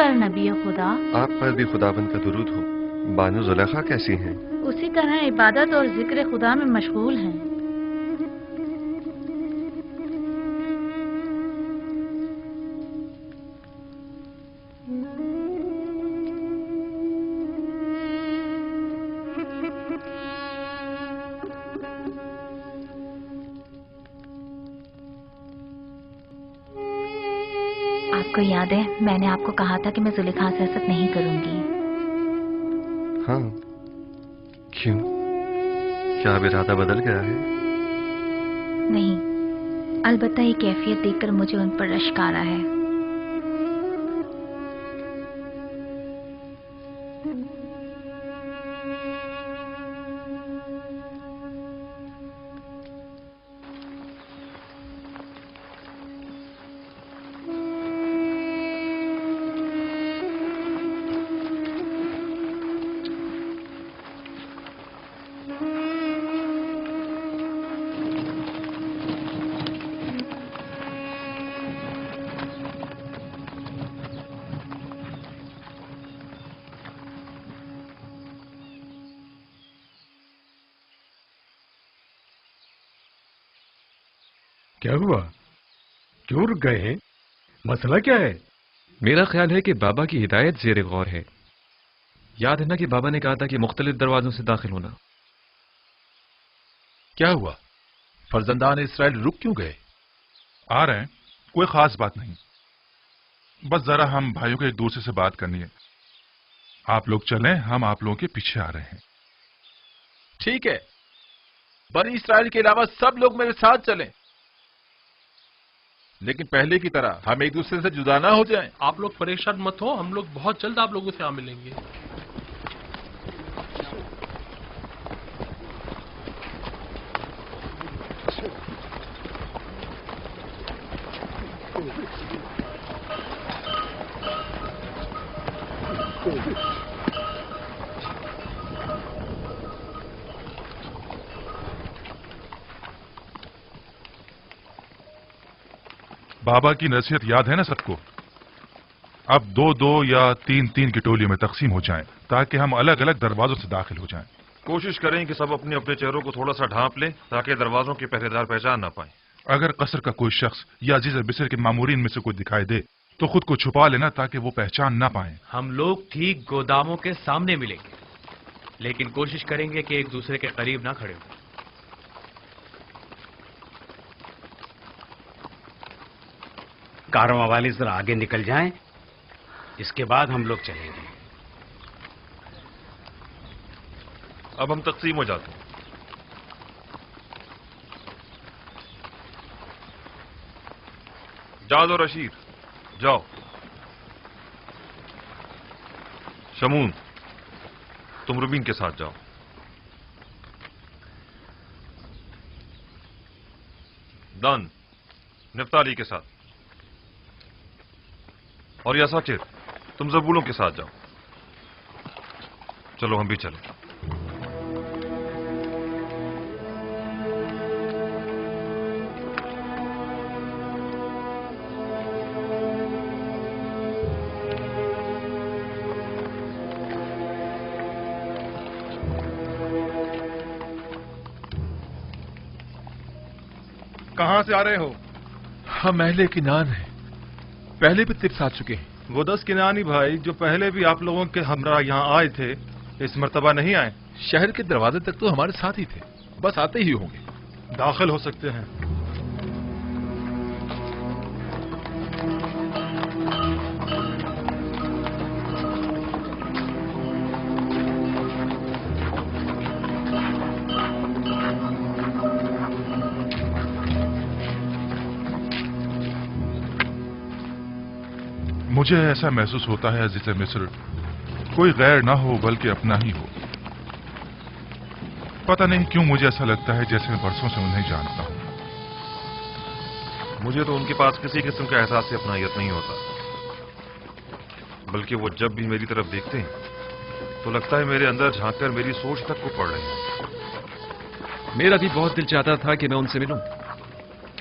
पर नबी खुदा। आप पर भी खुदाबंद का दुरूद हो। बानो जुलेखा कैसी हैं? उसी तरह इबादत और जिक्र खुदा में मशगूल हैं। आपको याद है मैंने आपको कहा था कि मैं जुलेखा से हसद नहीं करूंगी। हाँ, क्यों? क्या अब इरादा बदल गया है? नहीं, अलबत्ता ये कैफियत देखकर मुझे उन पर रश्क आ रहा है। क्या हुआ? क्यों रुक गए हैं? मसला क्या है? मेरा ख्याल है कि बाबा की हिदायत ज़ेर गौर है। याद है ना कि बाबा ने कहा था कि मुख्तलिफ दरवाजों से दाखिल होना। क्या हुआ? फर्जंदान इसराइल रुक क्यों गए? आ रहे हैं, कोई खास बात नहीं, बस जरा हम भाइयों को एक दूसरे से बात करनी है। आप लोग चलें, हम आप लोगों के पीछे आ रहे हैं। ठीक है, बनी इसराइल के अलावा सब लोग मेरे साथ चलें, लेकिन पहले की तरह हम एक दूसरे से जुदा ना हो जाएं। आप लोग परेशान मत हो, हम लोग बहुत जल्द आप लोगों से आ मिलेंगे। बाबा की नसीहत याद है ना सबको? अब दो दो या तीन तीन की टोलियों में तकसीम हो जाएं, ताकि हम अलग अलग दरवाजों से दाखिल हो जाएं। कोशिश करें कि सब अपने अपने चेहरों को थोड़ा सा ढांप लें, ताकि दरवाजों के पहरेदार पहचान ना पाए। अगर कसर का कोई शख्स या अजीज बिसर के मामूरीन में से कोई दिखाई दे तो खुद को छुपा लेना, ताकि वो पहचान ना पाए। हम लोग ठीक गोदामों के सामने मिलेंगे, लेकिन कोशिश करेंगे कि एक दूसरे के करीब ना खड़े हो। कारवां वाले जरा आगे निकल जाएं, इसके बाद हम लोग चलेंगे। अब हम तकसीम हो जाते हैं। जाद और रशीद जाओ। शमून, तुम रुबीन के साथ जाओ। दान नफ्ताली के साथ, और यासाचिर तुम जबूलों के साथ जाओ। चलो हम भी चलें। कहां से आ रहे हो? हम अहले किनान हैं, पहले भी तिब्स आ चुके हैं। वो 10 किनानी भाई जो पहले भी आप लोगों के हमरा यहाँ आए थे, इस मर्तबा नहीं आए। शहर के दरवाजे तक तो हमारे साथ ही थे, बस आते ही होंगे। दाखिल हो सकते हैं। मुझे ऐसा महसूस होता है अज़ीज़ मिस्र, कोई गैर ना हो बल्कि अपना ही हो। पता नहीं क्यों मुझे ऐसा लगता है जैसे मैं बरसों से उन्हें जानता हूं। मुझे तो उनके पास किसी किस्म का एहसास अपनायत नहीं होता, बल्कि वो जब भी मेरी तरफ देखते हैं तो लगता है मेरे अंदर झांककर मेरी सोच तक को पढ़ रहे हैं। मेरा भी बहुत दिल चाहता था कि मैं उनसे मिलूं,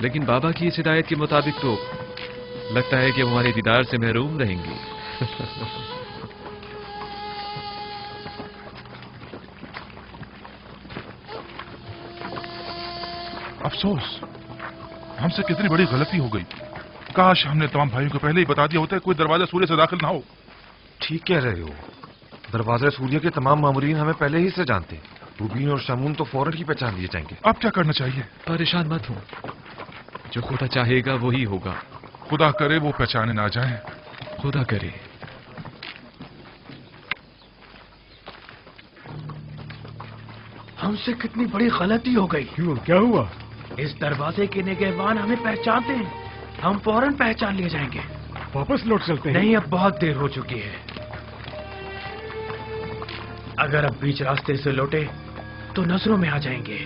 लेकिन बाबा की इस हिदायत के मुताबिक तो लगता है कि वो हमारे दीदार से महरूम रहेंगे। अफसोस, हमसे कितनी बड़ी गलती हो गई। काश हमने तमाम भाइयों को पहले ही बता दिया होता है कोई दरवाजा सूर्य से दाखिल ना हो। ठीक कह रहे हो, दरवाजा सूर्य के तमाम मामूरीन हमें पहले ही से जानते। रूबीन और शामून तो फौरन ही पहचान लिए जाएंगे। अब क्या करना चाहिए? परेशान मत हो, जो खुदा चाहेगा वही होगा। खुदा करे वो पहचाने ना जाए। खुदा करे। हमसे कितनी बड़ी गलती हो गई। क्यों, क्या हुआ? इस दरवाजे के निगहबान हमें पहचानते हैं, हम फौरन पहचान लिए जाएंगे। वापस लौट चलते हैं। नहीं, अब बहुत देर हो चुकी है। अगर अब बीच रास्ते से लौटे तो नजरों में आ जाएंगे।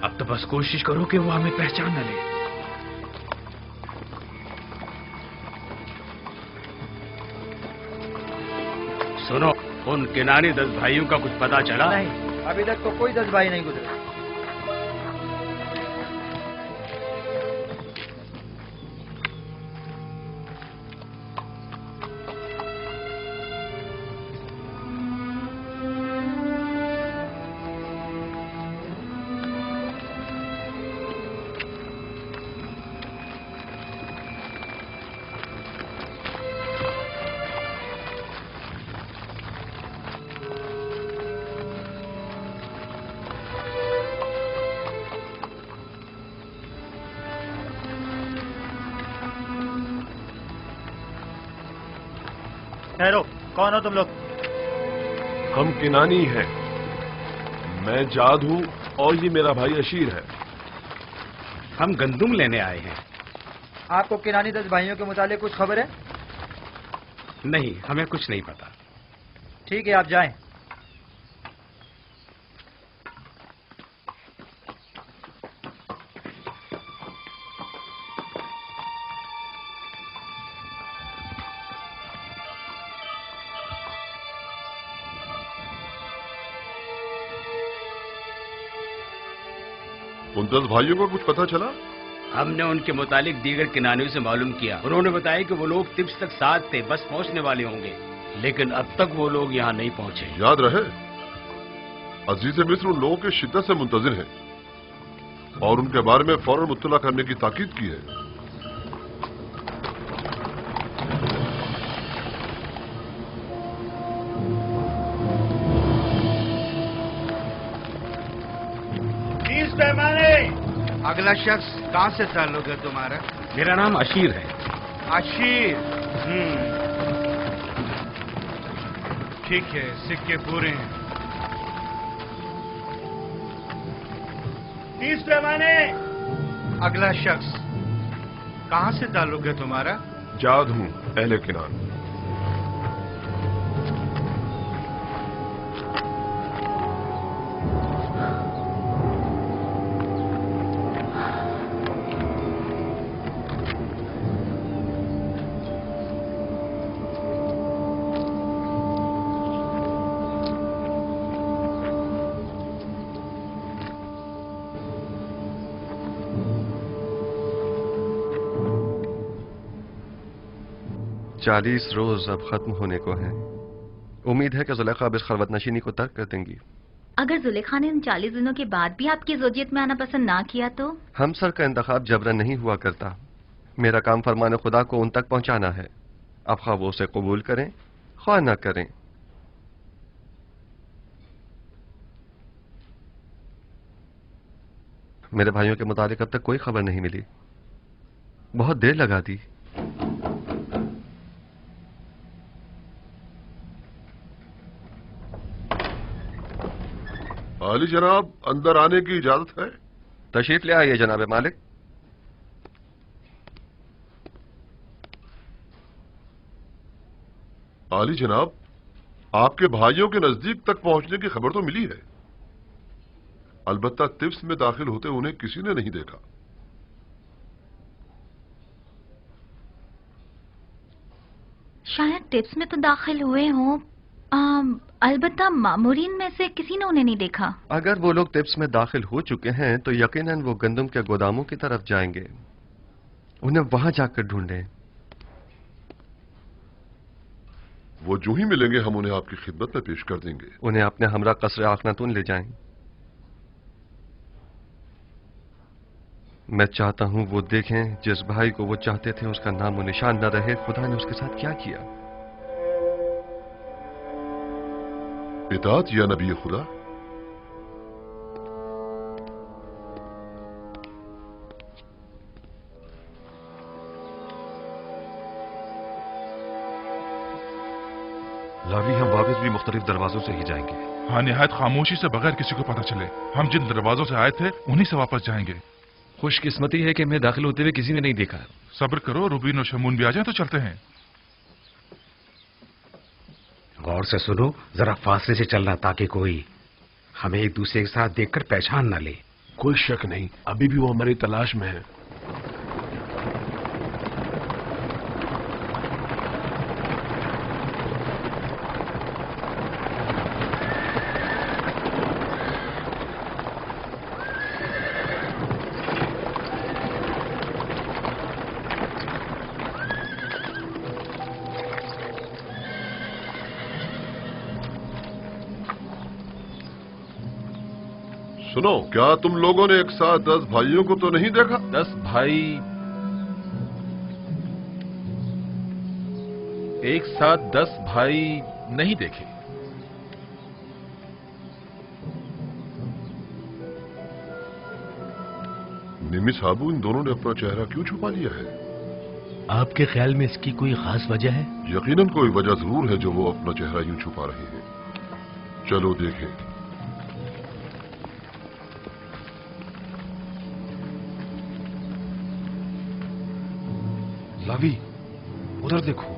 अब तो बस कोशिश करो कि वो हमें पहचान न ले। सुनो, उन किनारी 10 भाइयों का कुछ पता चला? नहीं, अभी तक तो कोई 10 भाई नहीं गुजरे। ठहरो, कौन हो तुम लोग? हम किनानी हैं। मैं जाद हूं और ये मेरा भाई अशीर है। हम गंदुम लेने आए हैं। आपको किनानी 10 भाइयों के मुतालिक कुछ खबर है? नहीं, हमें कुछ नहीं पता। ठीक है, आप जाएं। उन 10 भाइयों को कुछ पता चला? हमने उनके मुतालिक दीगर किनानियों से मालूम किया। उन्होंने बताया कि वो लोग तिब्स तक साथ थे, बस पहुंचने वाले होंगे, लेकिन अब तक वो लोग यहाँ नहीं पहुंचे। याद रहे, अजीज मिस्र उन लोगों की शिद्दत से मुंतजिर है और उनके बारे में फौरन मुत्तला करने की ताकीद की है। अगला शख्स कहाँ से ताल्लुक है तुम्हारा? मेरा नाम अशीर है। अशीर? ठीक है, सिक्के पूरे हैं। 30 पैमाने। अगला शख्स कहाँ से ताल्लुक है तुम्हारा? जाद हूं, अहले किनान। चालीस रोज अब खत्म होने को हैं। उम्मीद है कि जुलेखा अब इस खलवत नशीनी को तर्क कर देंगी। अगर जुलेखा ने उन 40 दिनों के बाद भी आपकी ज़ौजियत में आना पसंद ना किया तो? हमसर का इंतखाब जबरन नहीं हुआ करता। मेरा काम फरमान खुदा को उन तक पहुंचाना है। अब ख्वाह वो उसे कबूल करें ख्वाह ना करें। मेरे भाइयों के मुताबिक अब तक कोई खबर नहीं मिली। बहुत देर लगा दी। आली जनाब, अंदर आने की इजाजत है? तशरीफ ले आइए जनाब मालिक। आली जनाब, आपके भाइयों के नजदीक तक पहुंचने की खबर तो मिली है, अलबत्ता तिब्स में दाखिल होते उन्हें किसी ने नहीं देखा। शायद टिप्स में तो दाखिल हुए हों, अलबत्ता मामूरीन में से किसी ने उन्हें नहीं देखा। अगर वो लोग टिप्स में दाखिल हो चुके हैं तो यकीनन वो गंदम के गोदामों की तरफ जाएंगे। उन्हें वहां जाकर ढूंढें। वो जो ही मिलेंगे हम उन्हें आपकी खिदमत में पेश कर देंगे। उन्हें अपने हमरा कसर आखनातून ले जाएं। मैं चाहता हूं वो देखें जिस भाई को वो चाहते थे उसका नाम और निशान न रहे। खुदा ने उसके साथ क्या किया। इताअत या नबी खुदा। लावी, हम वापस भी मुख्तलिफ दरवाजों से ही जाएंगे। हाँ, निहायत खामोशी से, बगैर किसी को पता चले। हम जिन दरवाजों से आए थे उन्हीं से वापस जाएंगे। खुशकिस्मती है कि मैं दाखिल होते हुए किसी ने नहीं देखा। सब्र करो, रुबीन और शमून भी आ जाए तो चलते हैं। गौर से सुनो, जरा फासले से चलना ताकि कोई हमें एक दूसरे के साथ देखकर पहचान न ले। कोई शक नहीं, अभी भी वो हमारी तलाश में है। सुनो, क्या तुम लोगों ने एक साथ 10 भाइयों को तो नहीं देखा? 10 भाई एक साथ 10 भाई नहीं देखे। निमी साहबू, इन दोनों ने अपना चेहरा क्यों छुपा लिया है? आपके ख्याल में इसकी कोई खास वजह है? यकीनन कोई वजह जरूर है जो वो अपना चेहरा यूं छुपा रहे हैं। चलो देखें। लावी, उधर देखो।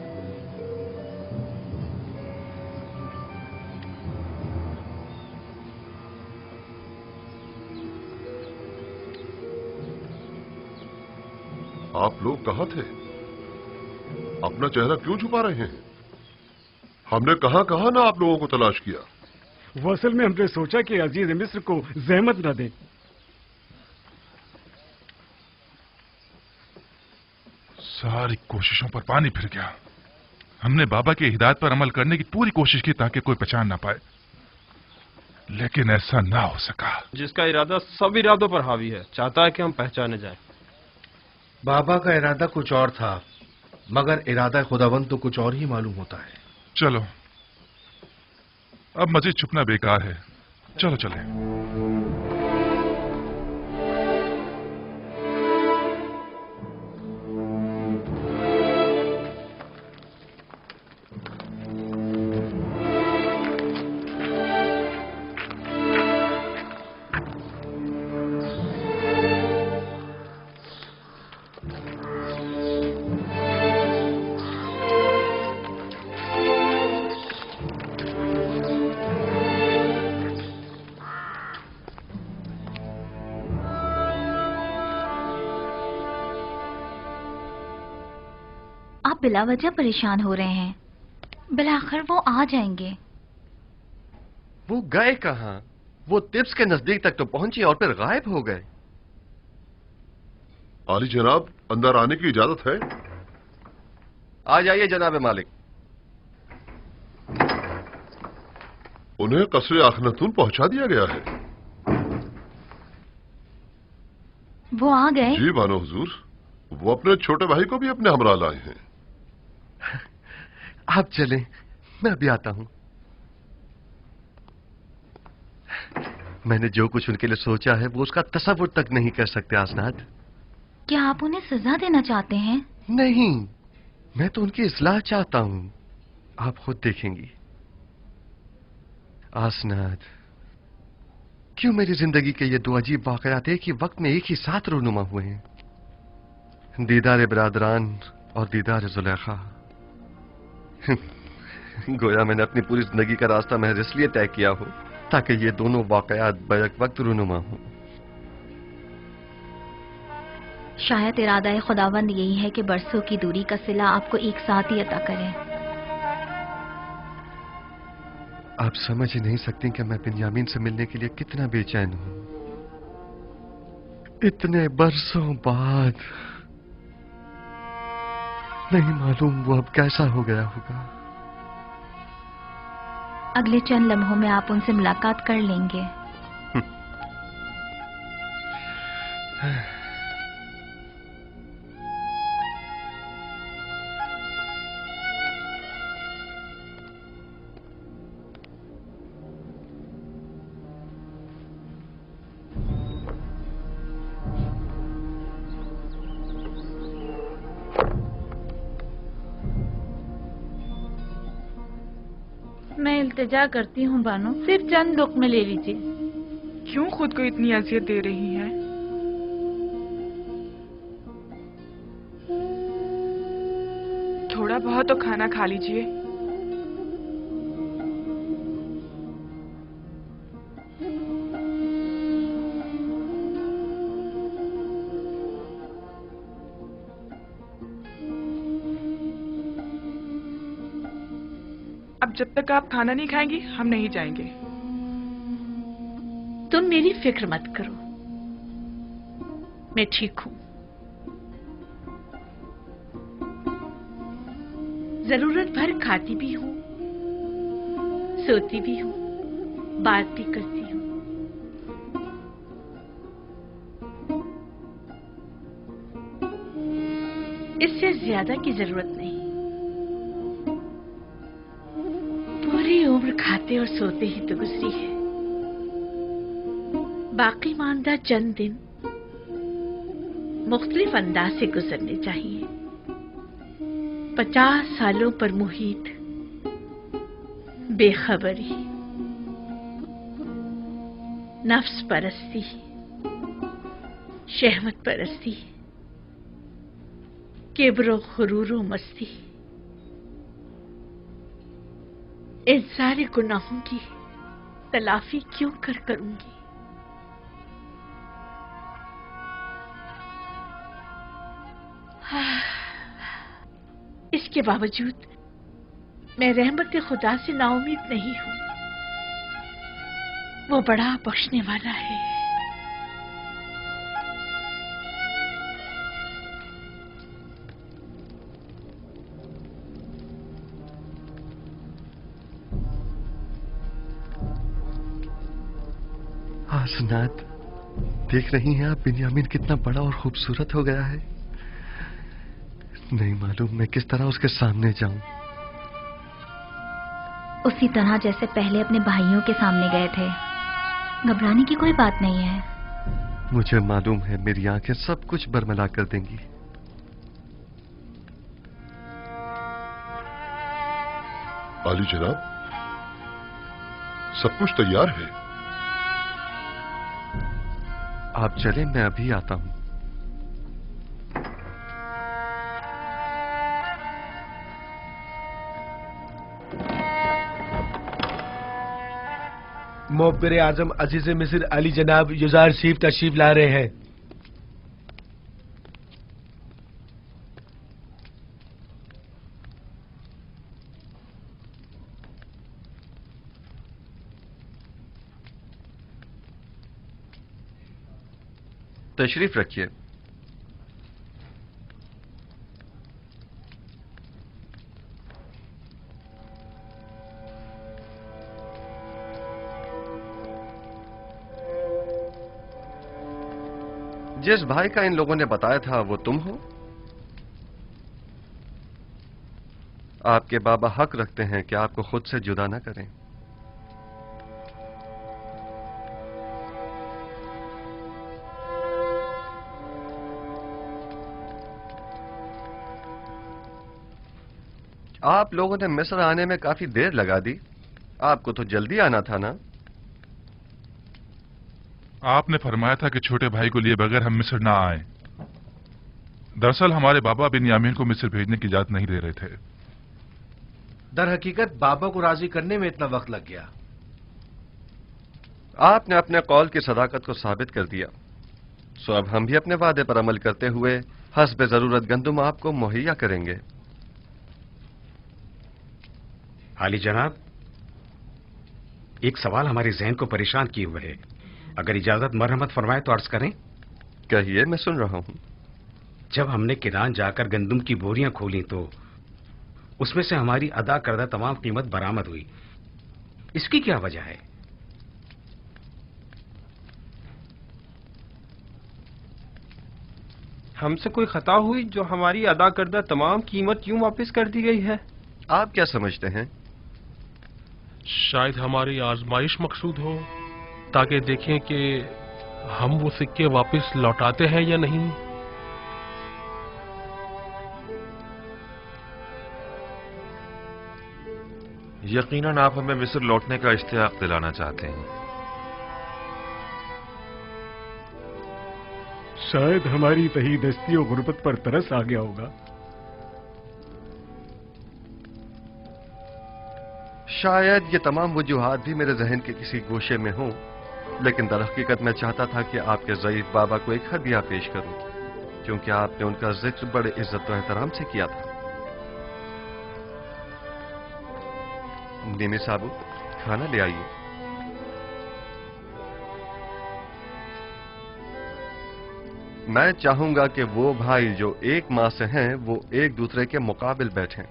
आप लोग कहाँ थे? अपना चेहरा क्यों छुपा रहे हैं? हमने कहां कहां ना आप लोगों को तलाश किया। वो असल में हमने सोचा कि अजीज मिस्र को जहमत न दें। सारी कोशिशों पर पानी फिर गया। हमने बाबा की हिदायत पर अमल करने की पूरी कोशिश की ताकि कोई पहचान ना पाए, लेकिन ऐसा ना हो सका। जिसका इरादा सब इरादों पर हावी है, चाहता है कि हम पहचाने जाएं। बाबा का इरादा कुछ और था, मगर इरादा खुदावंद तो कुछ और ही मालूम होता है। चलो, अब मजीद छुपना बेकार है। चलो चलें। बिला वजह परेशान हो रहे हैं। बिलाखिर वो आ जाएंगे। वो गए कहां? वो तिब्स के नजदीक तक तो पहुंचे और फिर गायब हो गए। आली जनाब, अंदर आने की इजाजत है? आ जाइए जनाब मालिक। उन्हें कसरे आखनतून पहुंचा दिया गया है। वो आ गए? जी बानो हुजूर, वो अपने छोटे भाई को भी अपने हमरा लाए हैं। आप चलें, मैं अभी आता हूं। मैंने जो कुछ उनके लिए सोचा है वो उसका तसव्वुर तक नहीं कर सकते आसनाद। क्या आप उन्हें सजा देना चाहते हैं? नहीं, मैं तो उनकी इस्लाह चाहता हूं। आप खुद देखेंगी। आसनाद, क्यों मेरी जिंदगी के ये दो अजीब वाकयात एक ही वक्त में एक ही साथ रूनुमा हुए हैं? दीदार बरादरान और दीदार जुलेखा। गोया मैंने अपनी पूरी जिंदगी का रास्ता महज इसलिए तय किया हो ताकि ये दोनों वाकयात बैक वक्त रूनुमा हो। शायद इरादा खुदावंद यही है कि बरसों की दूरी का सिला आपको एक साथ ही अता करें। आप समझ ही नहीं सकती कि मैं बिन्यामीन से मिलने के लिए कितना बेचैन हूं। इतने बरसों बाद। नहीं मालूम वो अब कैसा हो गया होगा। अगले चंद लम्हों में आप उनसे मुलाकात कर लेंगे। मैं इल्तिजा करती हूँ बानो, सिर्फ चंद लुक़्मे ले लीजिए। क्यों खुद को इतनी अजियत दे रही हैं? थोड़ा बहुत तो खाना खा लीजिए। अब जब तक आप खाना नहीं खाएंगी हम नहीं जाएंगे। तुम मेरी फिक्र मत करो, मैं ठीक हूं। जरूरत भर खाती भी हूं, सोती भी हूं, बात भी करती हूं। इससे ज्यादा की जरूरत नहीं। पूरी उम्र खाते और सोते ही तो गुजरी है। बाकी मानदा चंद दिन मुख्तलिफ अंदाज से गुजरने चाहिए। 50 सालों पर मुहित बेखबरी, नफ्स परस्ती, शहवत परस्ती, किब्र खुरूर मस्ती, इन सारे गुनाहों की तलाफी क्यों करूंगी? इसके बावजूद मैं रहमत खुदा से नाउमीद नहीं हूं। वो बड़ा बख्शने वाला है। हसनात, देख रही हैं आप बिन्यामीन कितना बड़ा और खूबसूरत हो गया है। नहीं मालूम मैं किस तरह उसके सामने जाऊं। उसी तरह जैसे पहले अपने भाइयों के सामने गए थे। घबराने की कोई बात नहीं है। मुझे मालूम है मेरी आंखें सब कुछ बरमला कर देंगी। आली जनाब, सब कुछ तैयार है। आप चलें, मैं अभी आता हूं। मोहब्बर आजम अजीज मिस्र अली जनाब युजार शरीफ तशरीफ ला रहे हैं। तशरीफ रखिए। जिस भाई का इन लोगों ने बताया था वो तुम हो? आपके बाबा हक रखते हैं कि आपको खुद से जुदा न करें। आप लोगों ने मिस्र आने में काफी देर लगा दी। आपको तो जल्दी आना था ना? आपने फरमाया था कि छोटे भाई को लिए बगैर हम मिस्र ना आए। दरअसल हमारे बाबा बिन्यामीन को मिस्र भेजने की इजाजत नहीं दे रहे थे। दर हकीकत बाबा को राजी करने में इतना वक्त लग गया। आपने अपने कौल की सदाकत को साबित कर दिया, सो अब हम भी अपने वादे पर अमल करते हुए हस्ब जरूरत गंदुम आपको मुहैया करेंगे। आली जनाब, एक सवाल हमारे जहन को परेशान किए हुए है। अगर इजाजत मरहमत फरमाए तो अर्ज करें। कहिए, मैं सुन रहा हूं। जब हमने किरान जाकर गंदुम की बोरियां खोली तो उसमें से हमारी अदा करदा तमाम कीमत बरामद हुई। इसकी क्या वजह है? हमसे कोई खता हुई जो हमारी अदा करदा तमाम कीमत यूं वापस कर दी गई है? आप क्या समझते हैं? शायद हमारी आजमाइश मकसूद हो, ताकि देखें कि हम वो सिक्के वापस लौटाते हैं या नहीं। यकीनन आप हमें मिस्र लौटने का इश्तियाक दिलाना चाहते हैं। शायद हमारी तहीदस्ती और गुर्बत पर तरस आ गया होगा। शायद ये तमाम वजूहात भी मेरे जहन के किसी गोशे में हों, लेकिन दरहकीकत मैं चाहता था कि आपके ज़ईफ बाबा को एक हदिया पेश करूं, क्योंकि आपने उनका जिक्र बड़े इज्जत और एहतराम से किया था। निमी साबू, खाना ले आइए। मैं चाहूंगा कि वो भाई जो एक माह से हैं, वो एक दूसरे के मुकाबिल बैठें।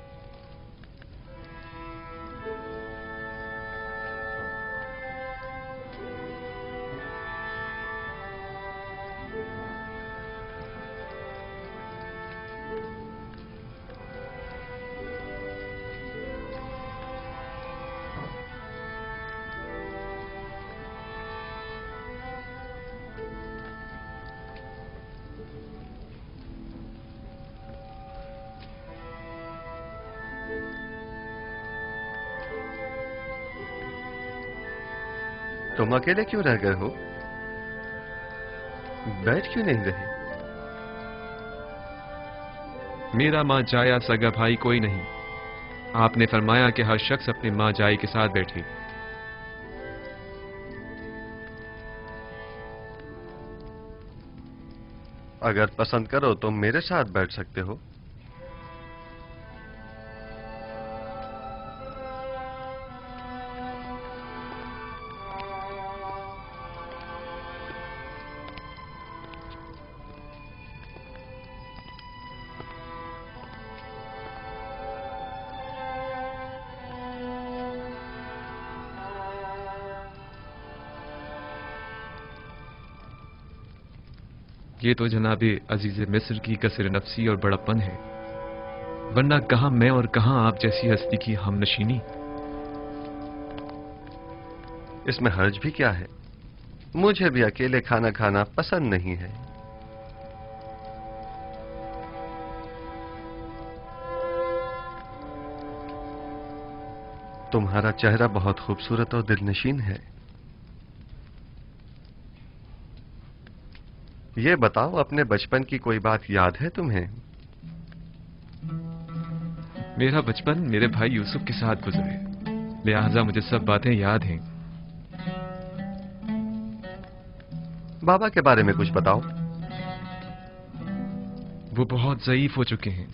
तुम अकेले क्यों रह गए हो? बैठ क्यों नहीं रहे? मेरा माँ जाया सगा भाई कोई नहीं। आपने फरमाया कि हर शख्स अपने माँ जाई के साथ बैठे। अगर पसंद करो तो मेरे साथ बैठ सकते हो। ये तो जनाबे अजीज मिस्र की कसर नफसी और बड़प्पन है, वरना कहां मैं और कहां आप जैसी हस्ती की हमनशीनी। इसमें हर्ज भी क्या है? मुझे भी अकेले खाना खाना पसंद नहीं है। तुम्हारा चेहरा बहुत खूबसूरत और दिलनशीन है। ये बताओ, अपने बचपन की कोई बात याद है तुम्हें? मेरा बचपन मेरे भाई यूसुफ के साथ गुजरे, लिहाजा मुझे सब बातें याद हैं। बाबा के बारे में कुछ बताओ। वो बहुत ज़ईफ हो चुके हैं।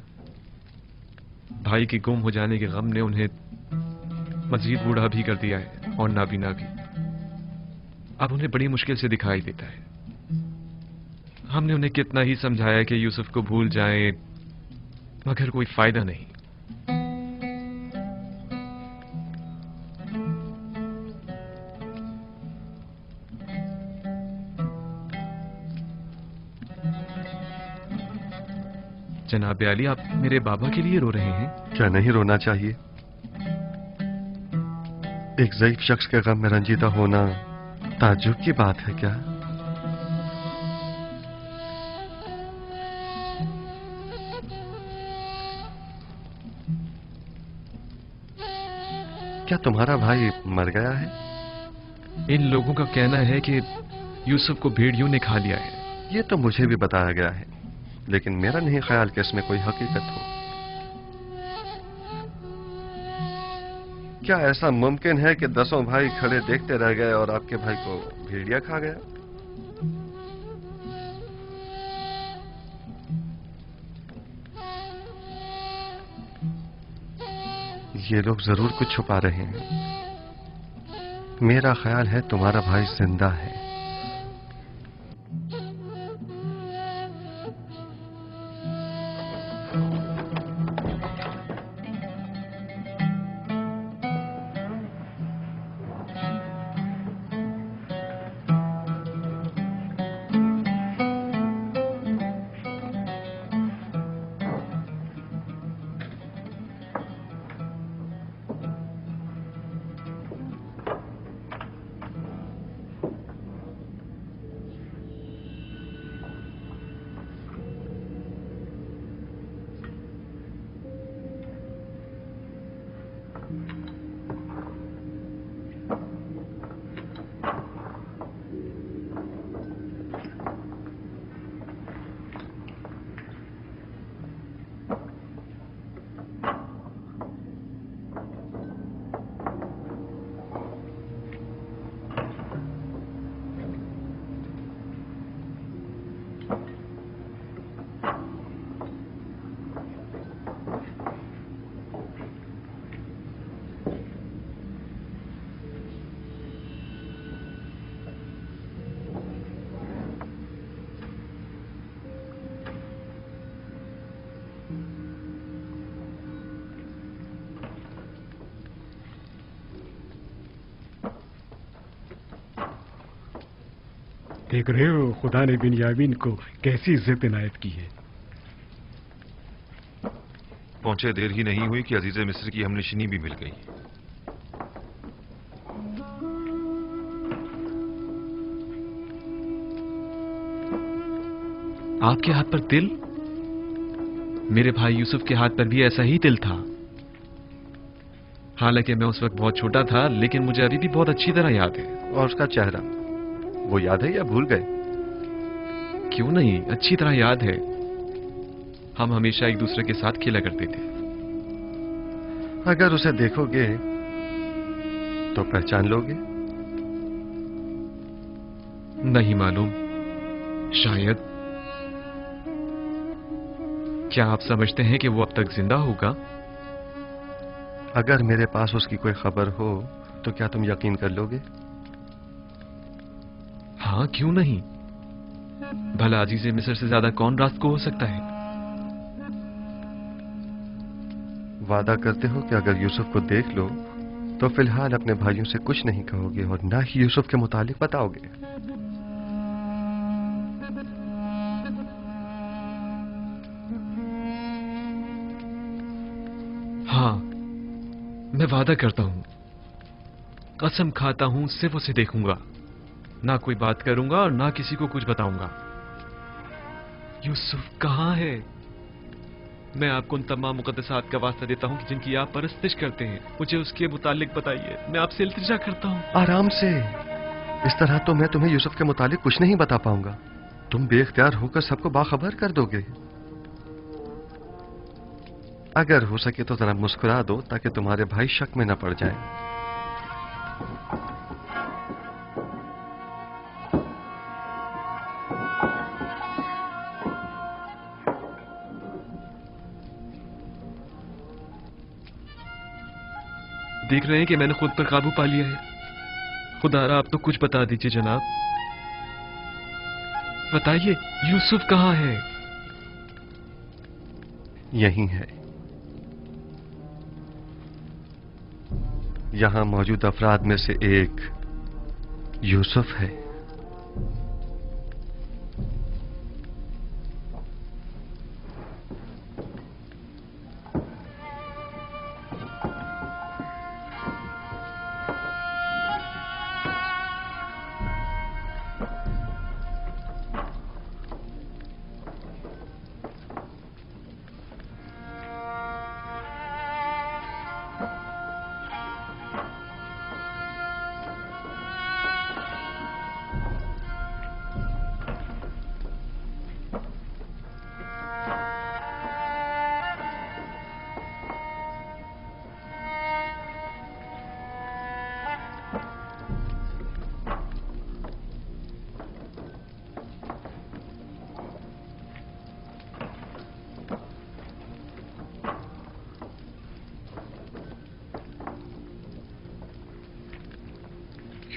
भाई के गुम हो जाने के गम ने उन्हें मजीद बूढ़ा भी कर दिया है और नाबीना भी। अब उन्हें बड़ी मुश्किल से दिखाई देता है। हमने उन्हें कितना ही समझाया कि यूसुफ को भूल जाएं, मगर कोई फायदा नहीं। जनाब अली, आप मेरे बाबा के लिए रो रहे हैं? क्या नहीं रोना चाहिए? एक ज़ईफ शख्स के गम में रंजीदा होना ताज्जुब की बात है क्या? क्या तुम्हारा भाई मर गया है? इन लोगों का कहना है कि यूसुफ को भेड़ियों ने खा लिया है। ये तो मुझे भी बताया गया है, लेकिन मेरा नहीं ख्याल कि इसमें कोई हकीकत हो। क्या ऐसा मुमकिन है कि 10 भाई खड़े देखते रह गए और आपके भाई को भेड़िया खा गया? ये लोग जरूर कुछ छुपा रहे हैं। मेरा ख्याल है तुम्हारा भाई जिंदा है। देख रहे हो खुदा ने बिन्यामीन को कैसी इज्जत इनायत की है। पहुंचे देर ही नहीं हुई कि अजीज मिस्र की हमनशिनी भी मिल गई। आपके हाथ पर तिल? मेरे भाई यूसुफ के हाथ पर भी ऐसा ही तिल था। हालांकि मैं उस वक्त बहुत छोटा था, लेकिन मुझे अभी भी बहुत अच्छी तरह याद है। और उसका चेहरा वो याद है या भूल गए? क्यों नहीं, अच्छी तरह याद है। हम हमेशा एक दूसरे के साथ खेला करते थे। अगर उसे देखोगे तो पहचान लोगे? नहीं मालूम, शायद। क्या आप समझते हैं कि वो अब तक जिंदा होगा? अगर मेरे पास उसकी कोई खबर हो तो क्या तुम यकीन कर लोगे? हाँ, क्यों नहीं। भला अजीज़े मिस्र से ज्यादा कौन रास्त को हो सकता है? वादा करते हो कि अगर यूसुफ को देख लो तो फिलहाल अपने भाइयों से कुछ नहीं कहोगे और ना ही यूसुफ के मुतालिक बताओगे? हाँ, मैं वादा करता हूं, कसम खाता हूं, सिर्फ उसे देखूंगा, ना कोई बात करूंगा और ना किसी को कुछ बताऊंगा। यूसुफ कहां है? मैं आपको उन तमाम मुकद्दसात का वास्ता देता हूं कि जिनकी आप परस्तिश करते हैं। मुझे उसके मुतालिक बताइए, मैं आपसे इल्तिजा करता हूं। आराम से। इस तरह तो मैं तुम्हें यूसुफ के मुतालिक कुछ नहीं बता पाऊंगा। तुम बेख्तियार होकर सबको बाखबर कर दोगे। अगर हो सके तो जरा मुस्कुरा दो ताकि तुम्हारे भाई शक में न पड़ जाएं। देख रहे हैं कि मैंने खुद पर काबू पा लिया है। खुदारा आप तो कुछ बता दीजिए जनाब। बताइए, यूसुफ कहां है? यहीं है। यहां मौजूद अफराद में से एक यूसुफ है।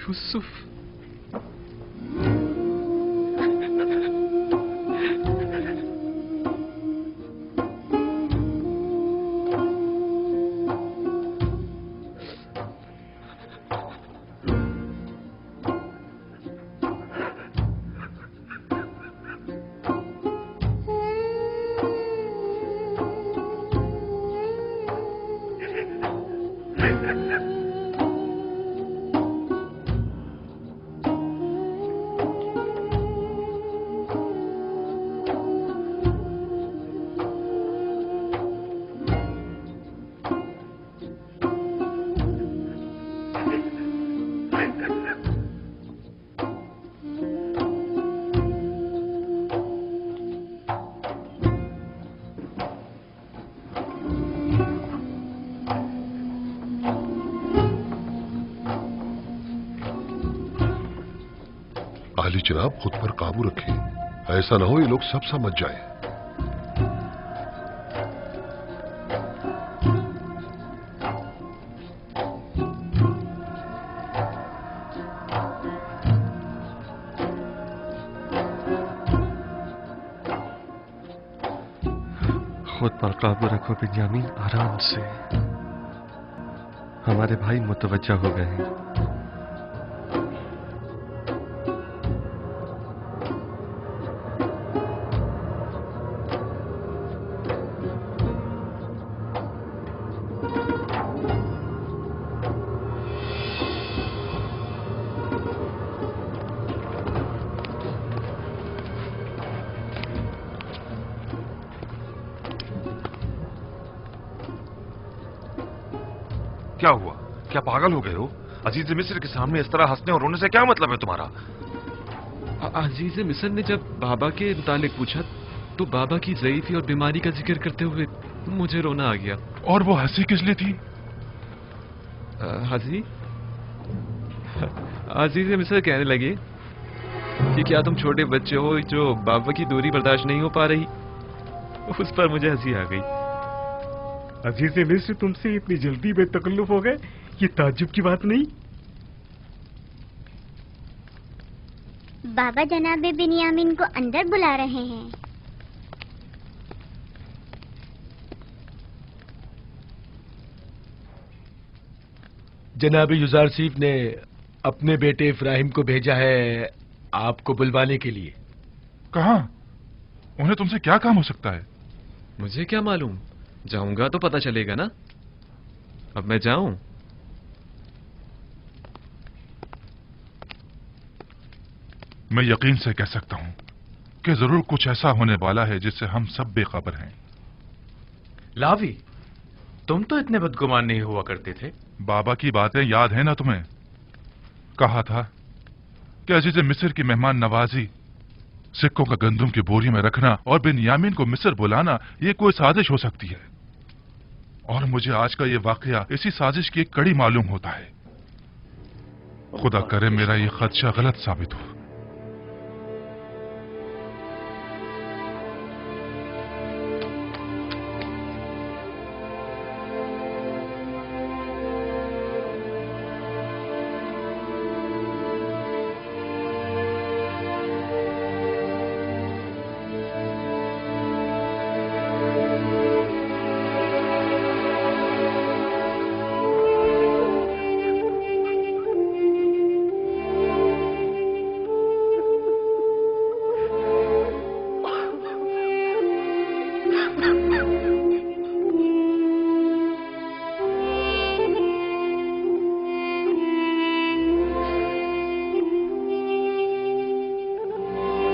यूसुफ, आली जनाब खुद पर काबू रखें, ऐसा ना हो ये लोग सब समझ जाएं। खुद पर काबू रखो बिन्यामीन, आराम से। हमारे भाई मुतवज्जा हो गए हैं। क्या हुआ? क्या पागल हो गए हो? अजीज मिस्र के सामने इस तरह हंसने और रोने से क्या मतलब है तुम्हारा? अजीज मिस्र ने जब बाबा के मुतालिक पूछा तो बाबा की ज़ईफ़ी और बीमारी का जिक्र करते हुए मुझे रोना आ गया। और वो हंसी किस लिए थी? हंसी? अजीज मिस्र कहने लगे कि क्या तुम छोटे बच्चे हो जो बाबा की दूरी बर्दाश्त नहीं हो पा रही? उस पर मुझे हंसी आ गई। अजीज मिस्र तुमसे इतनी जल्दी बेतकल्लुफ हो गए, ये ताज्जुब की बात नहीं। बाबा जनाब बिन्यामीन को अंदर बुला रहे हैं। जनाब युजारसीफ ने अपने बेटे इब्राहिम को भेजा है आपको बुलवाने के लिए। कहाँ? उन्हें तुमसे क्या काम हो सकता है? मुझे क्या मालूम, जाऊंगा तो पता चलेगा ना। अब मैं जाऊं? मैं यकीन से कह सकता हूं कि जरूर कुछ ऐसा होने वाला है जिससे हम सब बेखबर हैं। लावी, तुम तो इतने बदगुमान नहीं हुआ करते थे। बाबा की बातें याद है ना तुम्हें? कहा था कि अजीज मिस्र की मेहमान नवाजी, सिक्कों का गंदुम की बोरी में रखना और बिन्यामीन को मिस्र बुलाना ये कोई साजिश हो सकती है। और मुझे आज का ये वाकया इसी साजिश की एक कड़ी मालूम होता है। खुदा करे मेरा ये खदशा गलत साबित हो।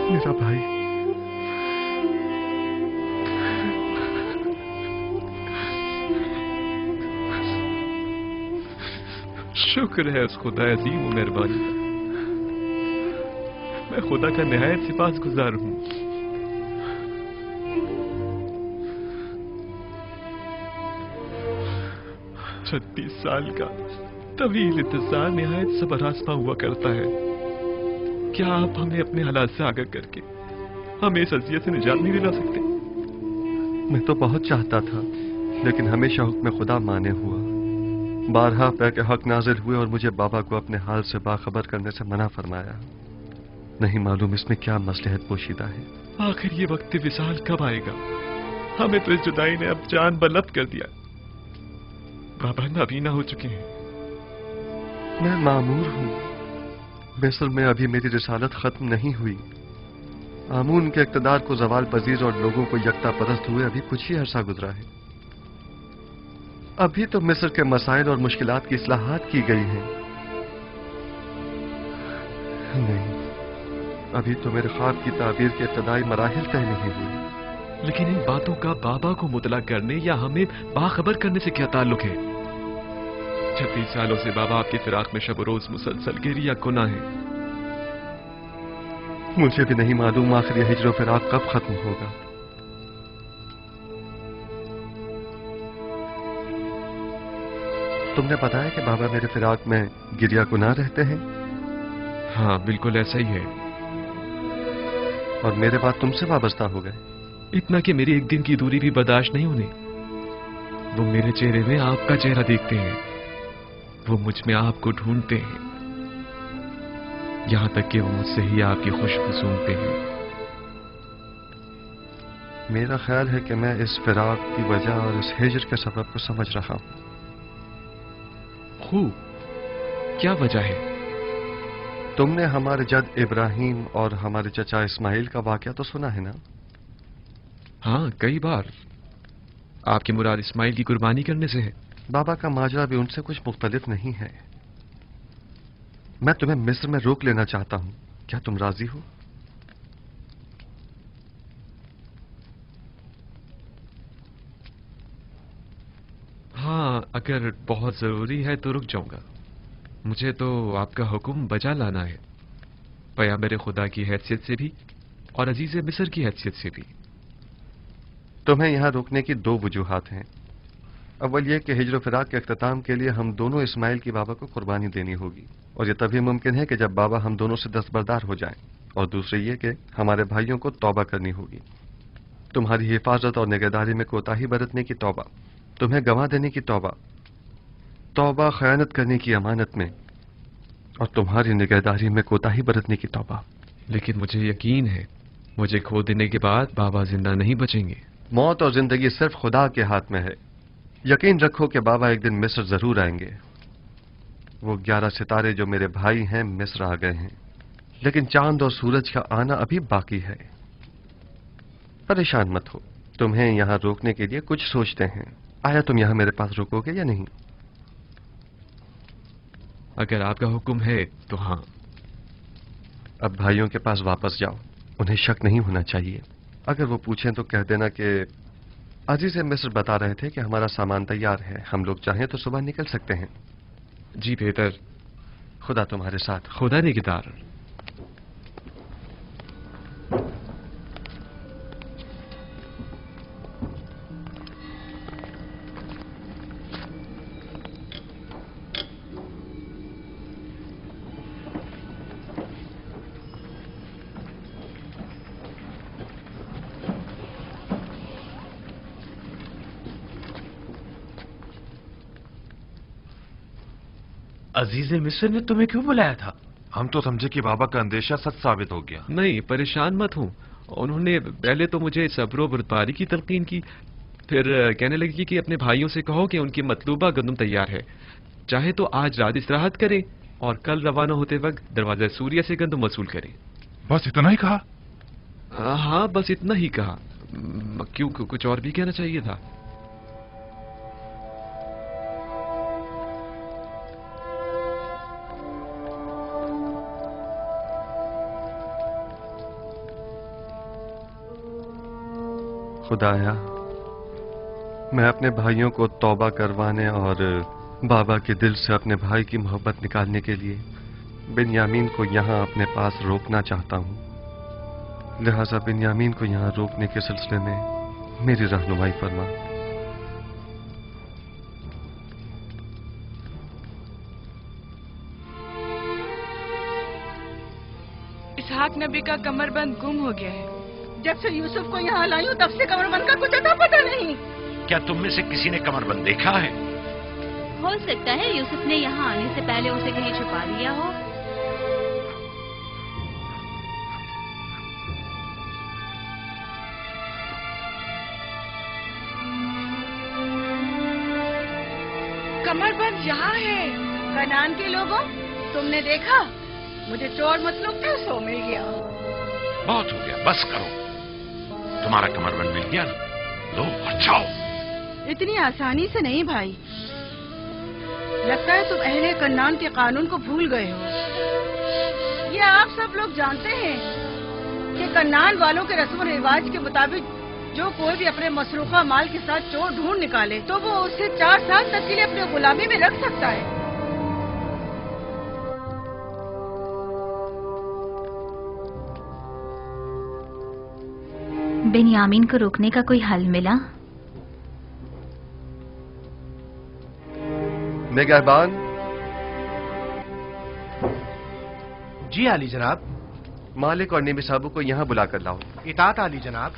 मेरा भाई, शुक्र है उस खुदा अजीम व मेहरबानी का। मैं खुदा का निहायत सिपासगुजार हूं। छत्तीस साल का तवील इंतजार निहायत सबरासमा हुआ करता है। क्या आप हमें अपने हालात से आगाह करके हमें इस अज़ियत से निजात नहीं दिला सकते? मैं तो बहुत चाहता था, लेकिन हमेशा हुक्म खुदा माने हुआ। बारहा पे के हक नाजिल हुए और मुझे बाबा को अपने हाल से बाखबर करने से मना फरमाया। नहीं मालूम इसमें क्या मसलहत पोशीदा है। आखिर ये वक्त विसाल कब आएगा? हमें तो इस जुदाई ने अब जान बलद कर दिया। बाबा नाबीना हो चुके हैं। मैं मामूर हूँ। मिस्र में अभी मेरी रिसालत खत्म नहीं हुई। आमून के इक़्तिदार को जवाल पजीर और लोगों को यकता परस्त हुए अभी कुछ ही अरसा गुजरा है। अभी तो मिस्र के मसाइल और मुश्किलात की इस्लाहात की गई हैं। नहीं, अभी तो मेरे ख्वाब की ताबीर के इब्तदाई मराहिल तय नहीं हुए। लेकिन इन बातों का बाबा को मुतला करने या हमें बाखबर करने से क्या ताल्लुक है? 36 सालों से बाबा आपके फिराक में शब रोज मुसलसल गिरिया गुनाह है। मुझे भी नहीं मालूम आखिर यह हिज्र फिराक कब खत्म होगा। तुमने बताया कि बाबा मेरे फिराक में गिरिया गुनाह रहते हैं? हाँ, बिल्कुल ऐसा ही है। और मेरे बाद तुमसे वाबस्ता हो गए। इतना कि मेरी एक दिन की दूरी भी बर्दाश्त नहीं होने। वो मेरे चेहरे में आपका चेहरा देखते हैं, वो मुझ में आपको ढूंढते हैं, यहां तक कि वो मुझसे ही आपकी खुशबू सूंघते हैं। मेरा ख्याल है कि मैं इस फिराक की वजह और इस हिजर के सबब को समझ रहा हूं। खूब, क्या वजह है? तुमने हमारे जद इब्राहिम और हमारे चचा इस्माइल का वाकया तो सुना है ना? हाँ, कई बार। आपकी मुराद इस्माइल की कुर्बानी करने से है? बाबा का माजरा भी उनसे कुछ मुख्तलिफ नहीं है। मैं तुम्हें मिस्र में रोक लेना चाहता हूं, क्या तुम राजी हो? हाँ, अगर बहुत जरूरी है तो रुक जाऊंगा। मुझे तो आपका हुक्म बजा लाना है, पैगंबर खुदा की हैसियत से भी और अजीज मिस्र की हैसियत से भी। तुम्हें यहां रोकने की दो वजूहात हैं। अव्वल यह कि हिजर फिराक के अख्ताम के लिए हम दोनों इस्माइल की बाबा को कुर्बानी देनी होगी, और यह तभी मुमकिन है कि जब बाबा हम दोनों से दस्तबरदार हो जाएं। और दूसरी ये कि हमारे भाइयों को तौबा करनी होगी। तुम्हारी हिफाजत और निगहदारी में कोताही बरतने की तौबा, तुम्हें गंवा देने की तौबा, तौबा खयानत करने की अमानत में, और तुम्हारी निगहदारी में कोताही बरतने की तौबा। लेकिन मुझे यकीन है, मुझे खो देने के बाद बाबा जिंदा नहीं बचेंगे। मौत और जिंदगी सिर्फ खुदा के हाथ में है। यकीन रखो कि बाबा एक दिन मिस्र जरूर आएंगे। वो 11 सितारे जो मेरे भाई हैं मिस्र आ गए हैं, लेकिन चांद और सूरज का आना अभी बाकी है। परेशान मत हो, तुम्हें यहां रोकने के लिए कुछ सोचते हैं। आया तुम यहां मेरे पास रुकोगे या नहीं? अगर आपका हुक्म है तो हाँ। अब भाइयों के पास वापस जाओ, उन्हें शक नहीं होना चाहिए। अगर वो पूछें तो कह देना कि अजीज मिस्र बता रहे थे कि हमारा सामान तैयार है, हम लोग चाहें तो सुबह निकल सकते हैं। जी बेहतर। खुदा तुम्हारे साथ। खुदा निगहदार। अजीज मिस्र ने तुम्हें क्यों बुलाया था? हम तो समझे कि बाबा का अंदेशा सच साबित हो गया। नहीं, परेशान मत हूं। उन्होंने पहले तो मुझे सब्र और बर्दारी की तलकीन की, फिर कहने लगी कि अपने भाइयों से कहो कि उनकी मतलूबा गंदम तैयार है, चाहे तो आज रात इस्तिराहत करें और कल रवाना होते वक्त दरवाजा सूर्य से गंदम वसूल करें। बस इतना ही कहा? हाँ, बस इतना ही कहा। क्यों, कुछ और भी कहना चाहिए था? खुदाया, मैं अपने भाइयों को तौबा करवाने और बाबा के दिल से अपने भाई की मोहब्बत निकालने के लिए बिन्यामीन को यहां अपने पास रोकना चाहता हूं। लिहाजा बिन्यामीन को यहां रोकने के सिलसिले में मेरी रहनुमाई फरमा। इसहाक नबी का कमरबंद गुम हो गया है। जब से यूसुफ को यहाँ लाई हूँ तब से कमरबंद का कुछ अता पता नहीं। क्या तुम में से किसी ने कमरबंद देखा है? हो सकता है यूसुफ ने यहाँ आने से पहले उसे कहीं छुपा दिया हो। कमरबंद यहाँ है। कनान के लोगों, तुमने देखा? मुझे चोर मतलूब थे, सो मिल गया। बहुत हो गया, बस करो। तुम्हारा कमरबंद मिल गया ना, लो और जाओ। इतनी आसानी से नहीं भाई, लगता है तुम अहले कन्नान के कानून को भूल गए हो। ये आप सब लोग जानते हैं कि कन्नान वालों के रस्म रिवाज के मुताबिक जो कोई भी अपने मसरूखा माल के साथ चोर ढूंढ निकाले तो वो उससे 4 साल तक के लिए अपने गुलामी में रख सकता है। बिन्यामीन को रोकने का कोई हल मिला? निगहबान। जी आली जनाब। मालिक और नेमी साहब को यहाँ बुलाकर लाओ। इताअत आली जनाब।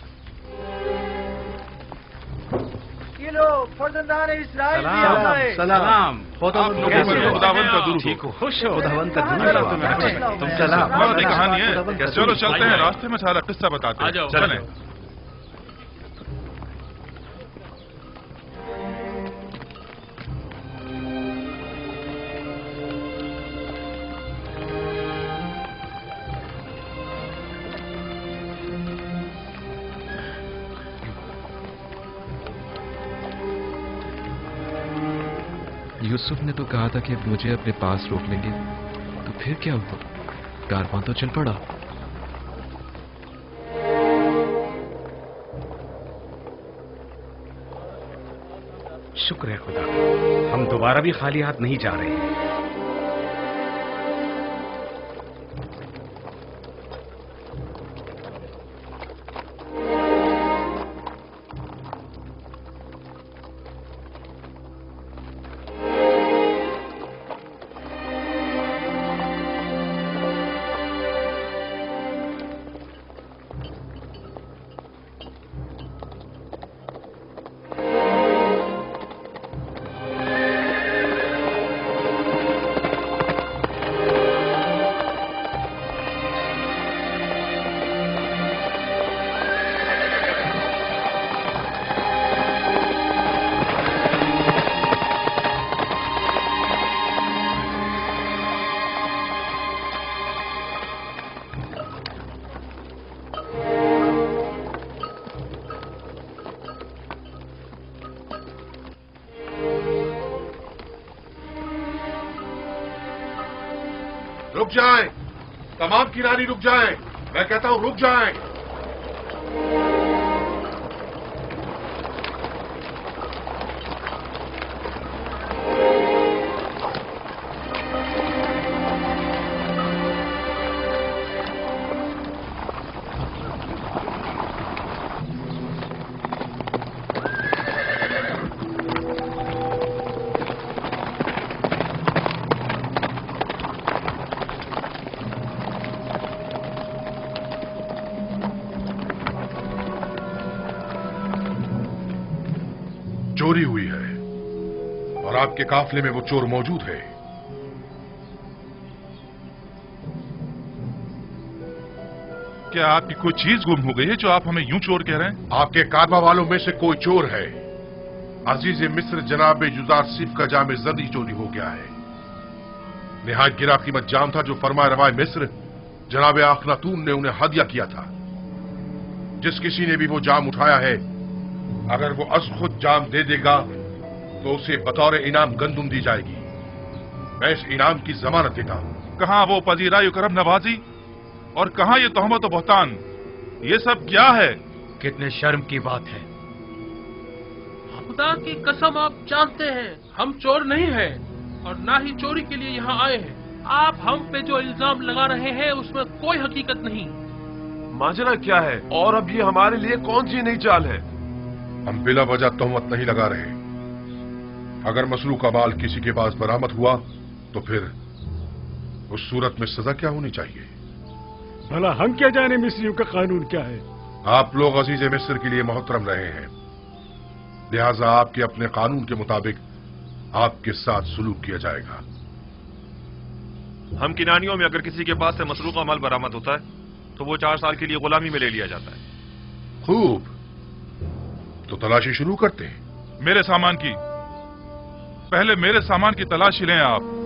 ये लो फर्जंदान इस्राइल भी सलाम, आ गए। सलाम। आप लोगों पर खुदावंद का दुरूद ठीक हो। हो, खुश हो। खुदावंद का दुरूद हो। तुम सलाम। बहुत कहानी है। चलो चलते हैं, रास्ते में सारा किस्सा बताते हैं। चलें। यूसुफ ने तो कहा था कि अब मुझे अपने पास रोक लेंगे, तो फिर क्या हुआ? कारवां तो चल पड़ा। शुक्र है खुदा, हम दोबारा भी खाली हाथ नहीं जा रहे हैं। रुक जाएं, तमाम किनारी रुक जाएं। मैं कहता हूं रुक जाएं। चोरी हुई है और आपके काफले में वो चोर मौजूद है। क्या आपकी कोई चीज गुम हो गई है जो आप हमें यूं चोर कह रहे हैं? आपके कारवा वालों में से कोई चोर है। अजीज मिस्र जनाब युजार सिफ का जाम जर्दी चोरी हो गया है। निहायत गिरा कीमत जाम था जो फरमाए रवाए मिस्र जनाब अखनातून ने उन्हें हदिया किया था। जिस किसी ने भी वो जाम उठाया है, अगर वो अज खुद जाम दे देगा तो उसे बतौर इनाम गंदुम दी जाएगी। मैं इस इनाम की जमानत देता हूं। कहां वो पजीराई करम नवाजी और कहां ये तोहमत और बहतान? ये सब क्या है? कितने शर्म की बात है। खुदा की कसम, आप जानते हैं हम चोर नहीं हैं और ना ही चोरी के लिए यहाँ आए हैं। आप हम पे जो इल्जाम लगा रहे हैं उसमें कोई हकीकत नहीं। माजरा क्या है और अब ये हमारे लिए कौन सी नई चाल है? हम बिला वजह तोहमत नहीं लगा रहे। अगर मसरू का माल किसी के पास बरामद हुआ तो फिर उस सूरत में सजा क्या होनी चाहिए? भला हम क्या जाने मिस्रियों का कानून क्या है? आप लोग अजीज मिस्र के लिए मोहतरम रहे हैं, लिहाजा आपके अपने कानून के मुताबिक आपके साथ सुलूक किया जाएगा। हम किनानियों में अगर किसी के पास से मसरूक का माल बरामद होता है तो वो 4 साल के लिए गुलामी में ले लिया जाता है। खूब, तो तलाशी शुरू करते हैं। मेरे सामान की, पहले मेरे सामान की तलाशी लें आप।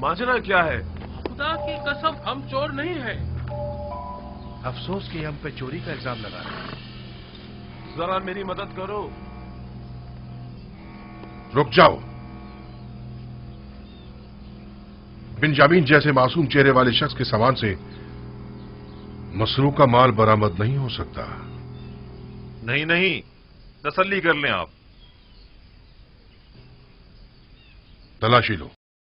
माजरा क्या है? खुदा की कसम हम चोर नहीं हैं। अफसोस कि हम पे चोरी का इल्जाम लगा रहे हैं। जरा मेरी मदद करो। रुक जाओ। बिंजामिन जैसे मासूम चेहरे वाले शख्स के सामान से मसरूका माल बरामद नहीं हो सकता। नहीं नहीं, तसल्ली कर लें आप। तलाशी लो।